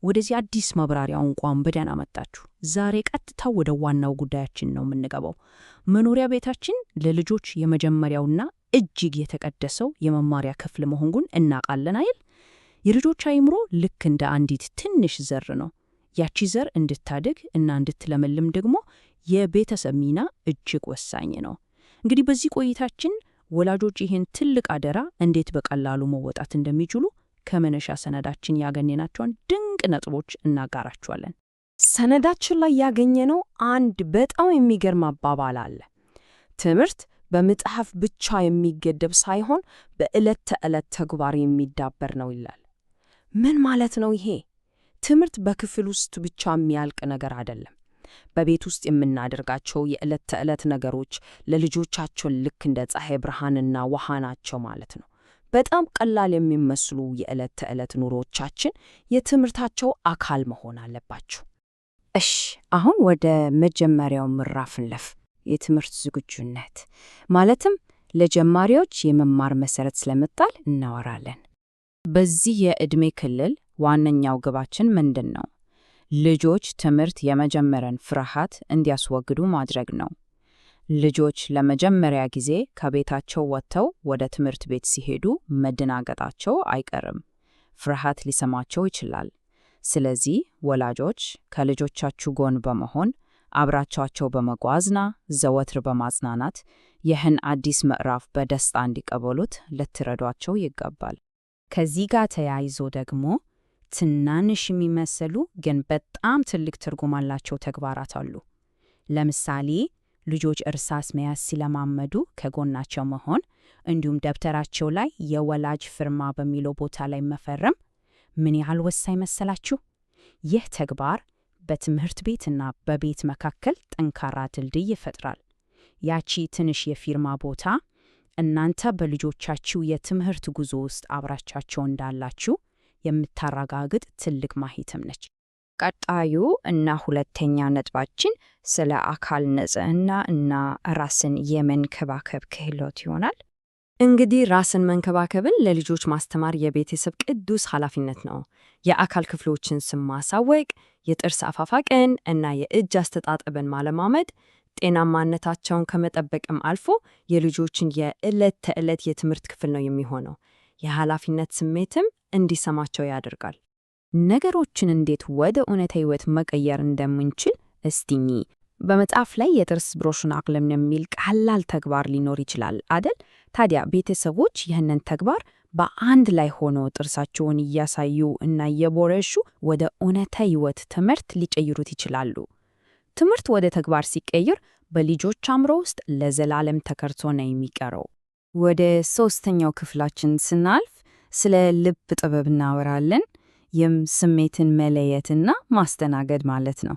ወደዚህ አዲስ ማብራሪያው እንኳን በደህና መጣችሁ። ዛሬ ቀጥታ ወደ ዋናው ጉዳያችን ነው የምንገባው። መኖሪያ ቤታችን ለልጆች የመጀመሪያውና እጅግ የተቀደሰው የመማሪያ ክፍል መሆኑን እናውቃለን አይደል? የልጆች አእምሮ ልክ እንደ አንዲት ትንሽ ዘር ነው። ያቺ ዘር እንድታድግ እና እንድትለመልም ደግሞ የቤተሰብ ሚና እጅግ ወሳኝ ነው። እንግዲህ በዚህ ቆይታችን ወላጆች ይህን ትልቅ አደራ እንዴት በቀላሉ መወጣት እንደሚችሉ ከመነሻ ሰነዳችን ያገኘናቸውን ድንቅ ነጥቦች እናጋራችኋለን። ሰነዳችን ላይ ያገኘነው አንድ በጣም የሚገርም አባባል አለ። ትምህርት በመጽሐፍ ብቻ የሚገደብ ሳይሆን በዕለት ተዕለት ተግባር የሚዳበር ነው ይላል። ምን ማለት ነው ይሄ? ትምህርት በክፍል ውስጥ ብቻ የሚያልቅ ነገር አይደለም። በቤት ውስጥ የምናደርጋቸው የዕለት ተዕለት ነገሮች ለልጆቻቸው ልክ እንደ ፀሐይ ብርሃንና ውሃ ናቸው ማለት ነው። በጣም ቀላል የሚመስሉ የዕለት ተዕለት ኑሮቻችን የትምህርታቸው አካል መሆን አለባቸው። እሺ፣ አሁን ወደ መጀመሪያው ምዕራፍ እንለፍ። የትምህርት ዝግጁነት ማለትም ለጀማሪዎች የመማር መሰረት ስለመጣል እናወራለን። በዚህ የዕድሜ ክልል ዋነኛው ግባችን ምንድን ነው? ልጆች ትምህርት የመጀመሪያን ፍርሃት እንዲያስወግዱ ማድረግ ነው። ልጆች ለመጀመሪያ ጊዜ ከቤታቸው ወጥተው ወደ ትምህርት ቤት ሲሄዱ መደናገጣቸው አይቀርም። ፍርሃት ሊሰማቸው ይችላል። ስለዚህ ወላጆች ከልጆቻችሁ ጎን በመሆን አብራቻቸው በመጓዝና ዘወትር በማጽናናት ይህን አዲስ ምዕራፍ በደስታ እንዲቀበሉት ልትረዷቸው ይገባል። ከዚህ ጋር ተያይዞ ደግሞ ትናንሽ የሚመስሉ ግን በጣም ትልቅ ትርጉም ያላቸው ተግባራት አሉ። ለምሳሌ ልጆች እርሳስ መያዝ ሲለማመዱ ከጎናቸው መሆን፣ እንዲሁም ደብተራቸው ላይ የወላጅ ፊርማ በሚለው ቦታ ላይ መፈረም ምን ያህል ወሳኝ መሰላችሁ? ይህ ተግባር በትምህርት ቤትና በቤት መካከል ጠንካራ ድልድይ ይፈጥራል። ያቺ ትንሽ የፊርማ ቦታ እናንተ በልጆቻችሁ የትምህርት ጉዞ ውስጥ አብራቻቸው እንዳላችሁ የምታረጋግጥ ትልቅ ማህተም ነች። ቀጣዩ እና ሁለተኛ ነጥባችን ስለ አካል ንጽህና እና ራስን የመንከባከብ ክህሎት ይሆናል። እንግዲህ ራስን መንከባከብን ለልጆች ማስተማር የቤተሰብ ቅዱስ ኃላፊነት ነው። የአካል ክፍሎችን ስም ማሳወቅ፣ የጥርስ አፋፋቅን እና የእጅ አስተጣጠብን ማለማመድ ጤናማነታቸውን ከመጠበቅም አልፎ የልጆችን የዕለት ተዕለት የትምህርት ክፍል ነው የሚሆነው። የኃላፊነት ስሜትም እንዲሰማቸው ያደርጋል። ነገሮችን እንዴት ወደ እውነታ ህይወት መቀየር እንደምንችል እስቲኒ በመጽሐፍ ላይ የጥርስ ብሩሽን አቅለም የሚል ቀላል ተግባር ሊኖር ይችላል አደል? ታዲያ ቤተሰቦች ይህንን ተግባር በአንድ ላይ ሆኖ ጥርሳቸውን እያሳዩ እና እየቦረሹ ወደ እውነታ ህይወት ትምህርት ሊቀይሩት ይችላሉ። ትምህርት ወደ ተግባር ሲቀየር በልጆች አእምሮ ውስጥ ለዘላለም ተከርቶ ነው የሚቀረው። ወደ ሶስተኛው ክፍላችን ስናልፍ ስለ ልብ ጥበብ እናወራለን። ይህም ስሜትን መለየትና ማስተናገድ ማለት ነው።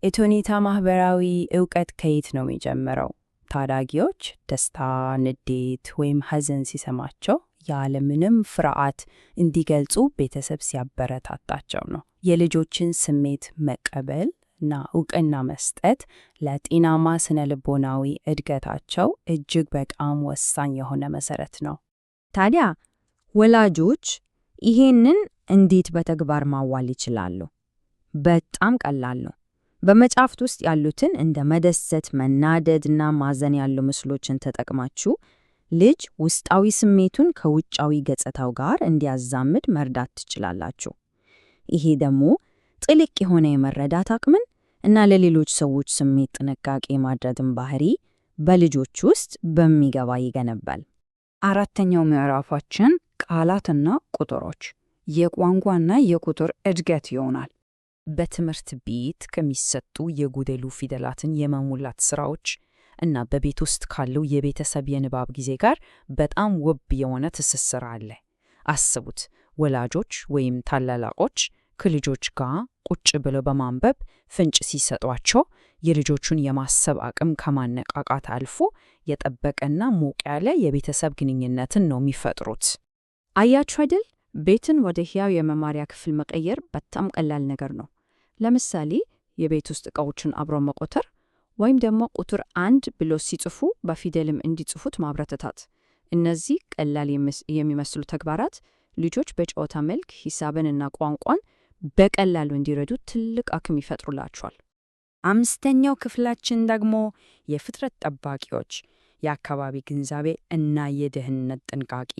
የቶኒታ ማህበራዊ ዕውቀት ከየት ነው የሚጀምረው? ታዳጊዎች ደስታ፣ ንዴት ወይም ሐዘን ሲሰማቸው ያለምንም ፍርሃት እንዲገልጹ ቤተሰብ ሲያበረታታቸው ነው። የልጆችን ስሜት መቀበል እና ዕውቅና መስጠት ለጤናማ ስነ ልቦናዊ እድገታቸው እጅግ በጣም ወሳኝ የሆነ መሰረት ነው። ታዲያ ወላጆች ይሄንን እንዴት በተግባር ማዋል ይችላሉ? በጣም ቀላል ነው። በመጽሐፍት ውስጥ ያሉትን እንደ መደሰት፣ መናደድና ማዘን ያሉ ምስሎችን ተጠቅማችሁ ልጅ ውስጣዊ ስሜቱን ከውጫዊ ገጽታው ጋር እንዲያዛምድ መርዳት ትችላላችሁ። ይሄ ደግሞ ጥልቅ የሆነ የመረዳት አቅምን እና ለሌሎች ሰዎች ስሜት ጥንቃቄ ማድረግን ባህሪ በልጆች ውስጥ በሚገባ ይገነባል። አራተኛው ምዕራፋችን ቃላትና ቁጥሮች የቋንቋና የቁጥር እድገት ይሆናል። በትምህርት ቤት ከሚሰጡ የጎደሉ ፊደላትን የመሙላት ስራዎች እና በቤት ውስጥ ካለው የቤተሰብ የንባብ ጊዜ ጋር በጣም ውብ የሆነ ትስስር አለ። አስቡት፣ ወላጆች ወይም ታላላቆች ከልጆች ጋር ቁጭ ብለው በማንበብ ፍንጭ ሲሰጧቸው የልጆቹን የማሰብ አቅም ከማነቃቃት አልፎ የጠበቀና ሞቅ ያለ የቤተሰብ ግንኙነትን ነው የሚፈጥሩት። አያችሁ አይደል? ቤትን ወደ ሕያው የመማሪያ ክፍል መቀየር በጣም ቀላል ነገር ነው። ለምሳሌ የቤት ውስጥ ዕቃዎችን አብሮ መቆጠር ወይም ደግሞ ቁጥር 1 ብሎ ሲጽፉ በፊደልም እንዲጽፉት ማብረታታት። እነዚህ ቀላል የሚመስሉ ተግባራት ልጆች በጨዋታ መልክ ሂሳብንና ቋንቋን በቀላሉ እንዲረዱ ትልቅ አቅም ይፈጥሩላቸዋል። አምስተኛው ክፍላችን ደግሞ የፍጥረት ጠባቂዎች፣ የአካባቢ ግንዛቤ እና የደህንነት ጥንቃቄ።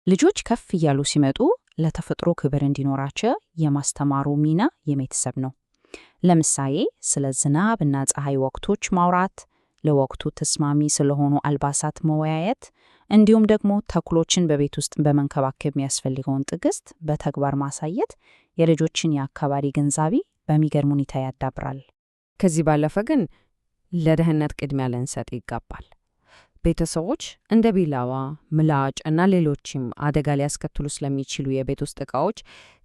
ልጆች ከፍ እያሉ ሲመጡ ለተፈጥሮ ክብር እንዲኖራቸው የማስተማሩ ሚና የቤተሰብ ነው። ለምሳሌ ስለ ዝናብ እና ፀሐይ ወቅቶች ማውራት፣ ለወቅቱ ተስማሚ ስለሆኑ አልባሳት መወያየት፣ እንዲሁም ደግሞ ተክሎችን በቤት ውስጥ በመንከባከብ የሚያስፈልገውን ትዕግስት በተግባር ማሳየት የልጆችን የአካባቢ ግንዛቤ በሚገርም ሁኔታ ያዳብራል። ከዚህ ባለፈ ግን ለደህንነት ቅድሚያ ልንሰጥ ይገባል። ቤተሰቦች እንደ ቢላዋ፣ ምላጭ እና ሌሎችም አደጋ ሊያስከትሉ ስለሚችሉ የቤት ውስጥ ዕቃዎች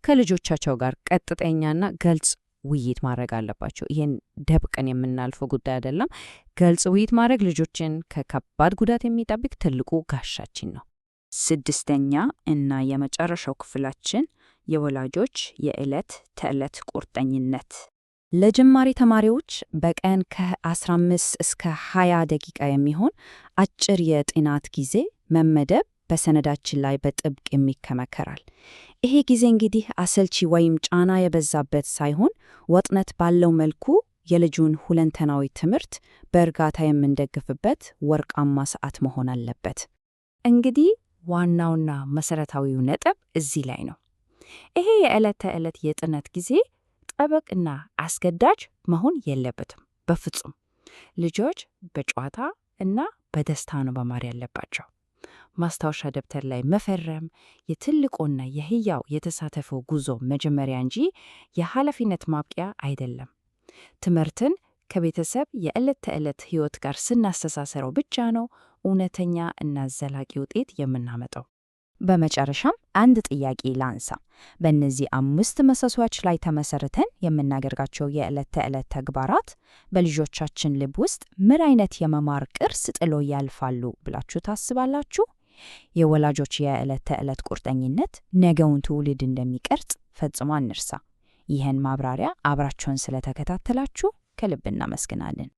ከልጆቻቸው ጋር ቀጥተኛና ግልጽ ውይይት ማድረግ አለባቸው። ይህን ደብቀን የምናልፈው ጉዳይ አይደለም። ግልጽ ውይይት ማድረግ ልጆችን ከከባድ ጉዳት የሚጠብቅ ትልቁ ጋሻችን ነው። ስድስተኛ እና የመጨረሻው ክፍላችን የወላጆች የዕለት ተዕለት ቁርጠኝነት። ለጀማሪ ተማሪዎች በቀን ከ15 እስከ 20 ደቂቃ የሚሆን አጭር የጥናት ጊዜ መመደብ በሰነዳችን ላይ በጥብቅ የሚከመከራል። ይሄ ጊዜ እንግዲህ አሰልቺ ወይም ጫና የበዛበት ሳይሆን ወጥነት ባለው መልኩ የልጁን ሁለንተናዊ ትምህርት በእርጋታ የምንደግፍበት ወርቃማ ሰዓት መሆን አለበት። እንግዲህ ዋናውና መሰረታዊው ነጥብ እዚህ ላይ ነው። ይሄ የዕለት ተዕለት የጥናት ጊዜ ጠበቅና አስገዳጅ መሆን የለበትም በፍጹም። ልጆች በጨዋታ እና በደስታ ነው መማር ያለባቸው። ማስታወሻ ደብተር ላይ መፈረም የትልቁና የህያው የተሳተፈው ጉዞ መጀመሪያ እንጂ የኃላፊነት ማብቂያ አይደለም። ትምህርትን ከቤተሰብ የዕለት ተዕለት ሕይወት ጋር ስናስተሳሰረው ብቻ ነው እውነተኛ እና ዘላቂ ውጤት የምናመጣው። በመጨረሻም አንድ ጥያቄ ላንሳ። በእነዚህ 5 ምሰሶዎች ላይ ተመሰርተን የምናደርጋቸው የዕለት ተዕለት ተግባራት በልጆቻችን ልብ ውስጥ ምን አይነት የመማር ቅርስ ጥሎ ያልፋሉ ብላችሁ ታስባላችሁ? የወላጆች የዕለት ተዕለት ቁርጠኝነት ነገውን ትውልድ እንደሚቀርጽ ፈጽሞ አንርሳ። ይህን ማብራሪያ አብራችሁን ስለተከታተላችሁ ከልብ እናመሰግናለን።